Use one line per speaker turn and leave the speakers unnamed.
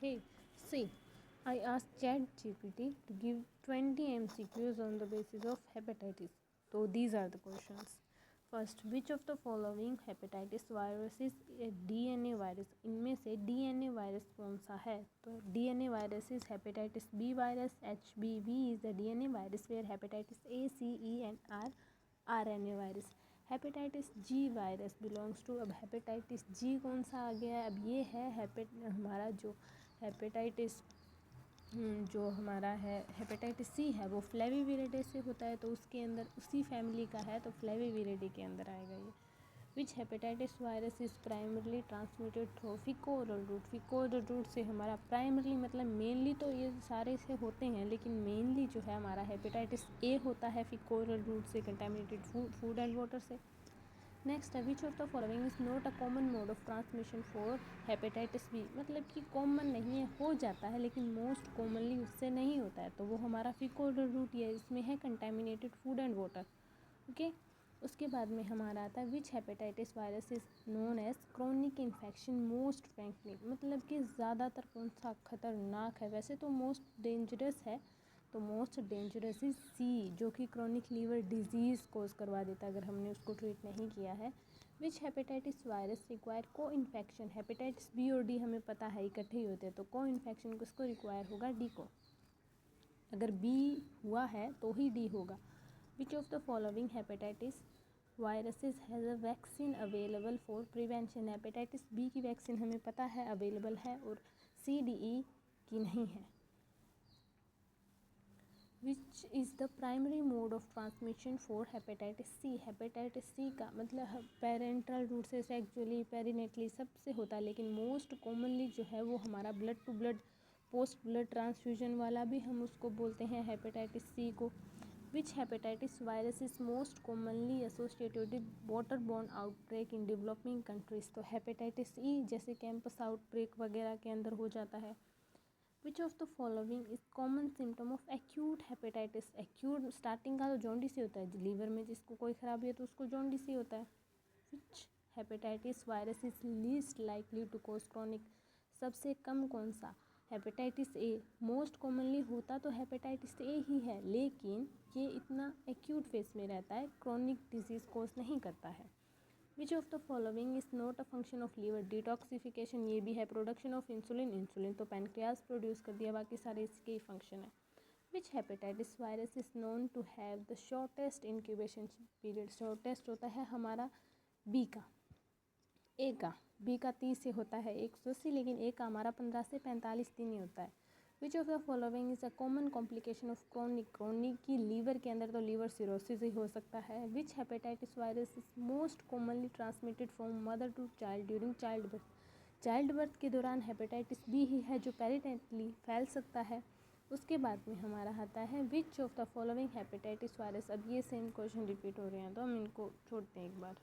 Hey, see, I asked ChatGPT to give 20 MCQs on the basis of hepatitis. So these are the questions. First, which of the following hepatitis virus is a DNA virus? इनमें से DNA virus कौन सा है? तो DNA virus is hepatitis B virus. HBV is the DNA virus where hepatitis A, C, E and R RNA virus. Hepatitis G virus belongs to, अब hepatitis G कौन सा आ गया है? अब ये है हमारा जो हेपेटाइटिस जो हमारा है हेपेटाइटिस सी है वो फ्लेविविरिडे से होता है, तो उसके अंदर उसी फैमिली का है, तो फ्लेविविरिडे के अंदर आएगा ये. Which hepatitis virus is primarily transmitted through feco oral route. Feco oral route से हमारा प्राइमरली मतलब मेनली तो ये सारे से होते हैं, लेकिन मेनली जो है हमारा हेपेटाइटिस ए होता है फिकोरल रूट से कंटेमिनेटेड फूड एंड वाटर से. नेक्स्ट है which of the following is not a common mode of transmission for hepatitis B. मतलब कि कॉमन नहीं है, हो जाता है लेकिन मोस्ट कॉमनली उससे नहीं होता है, तो वो हमारा फिकोरल रूट ये इसमें है contaminated food and water. Okay, उसके बाद में हमारा आता है which hepatitis virus is known as chronic infection most frankly. मतलब कि ज़्यादातर कौन सा खतरनाक है? वैसे तो मोस्ट डेंजरस है, तो मोस्ट डेंजरस इज सी जो कि क्रॉनिक लीवर डिजीज़ कोज करवा देता है अगर हमने उसको ट्रीट नहीं किया है. विच हेपेटाइटिस वायरस रिक्वायर को इन्फेक्शन. हेपेटाइटिस बी और डी हमें पता है इकट्ठे ही होते हैं, तो को इन्फेक्शन किसको रिक्वायर होगा? डी को. अगर बी हुआ है तो ही डी होगा. Which of the following hepatitis viruses has a vaccine available for prevention. Hepatitis B की वैक्सीन हमें पता है अवेलेबल है और सी डी ई की नहीं है. Which is the primary mode of transmission for hepatitis C. Hepatitis C का मतलब पेरेंटल रूट से सेक्चुअली पेरिनेटली सबसे होता है, लेकिन मोस्ट कॉमनली जो है वो हमारा blood to blood post blood transfusion वाला भी हम उसको बोलते हैं हेपेटाइटिस सी को. Which hepatitis virus is most commonly associated with water borne outbreak in developing countries. तो हेपेटाइटिस ई जैसे कैंपस आउटब्रेक वगैरह के अंदर हो जाता है. Which of the following is common symptom of acute hepatitis. Acute starting का तो जॉन्डिस ही होता है, लीवर में जिसको कोई खराबी है तो उसको जॉन्डिस ही होता है. Which hepatitis virus is least likely to cause chronic. सबसे कम कौन सा? Hepatitis A. मोस्ट कॉमनली होता तो हेपेटाइटिस ए ही है, लेकिन ये इतना एक्यूट फेस में रहता है, क्रॉनिक डिजीज़ कोज नहीं करता है. Which of the following is not a function of liver. Detoxification ये भी है. Production of insulin. इंसुलिन तो पैनक्रियाज प्रोड्यूस कर दिया, बाकी सारे इसके ही फंक्शन है. Which hepatitis virus is known to have the shortest incubation period. Shortest होता है हमारा बी का. ए का बी का 30 से होता है 180, लेकिन ए का हमारा 15 से 45 दिन ही होता है. Which of the following is a common complication of chronic. Chronic की लीवर के अंदर तो लीवर सिरोसिस ही हो सकता है. Which hepatitis virus is most commonly transmitted from mother to child during childbirth. Childbirth के दौरान हेपेटाइटिस बी ही है जो पेरिनेटली फैल सकता है. उसके बाद में हमारा आता है which of the following hepatitis virus. अब ये सेम क्वेश्चन रिपीट हो रहे हैं तो हम इनको छोड़ते हैं एक बार.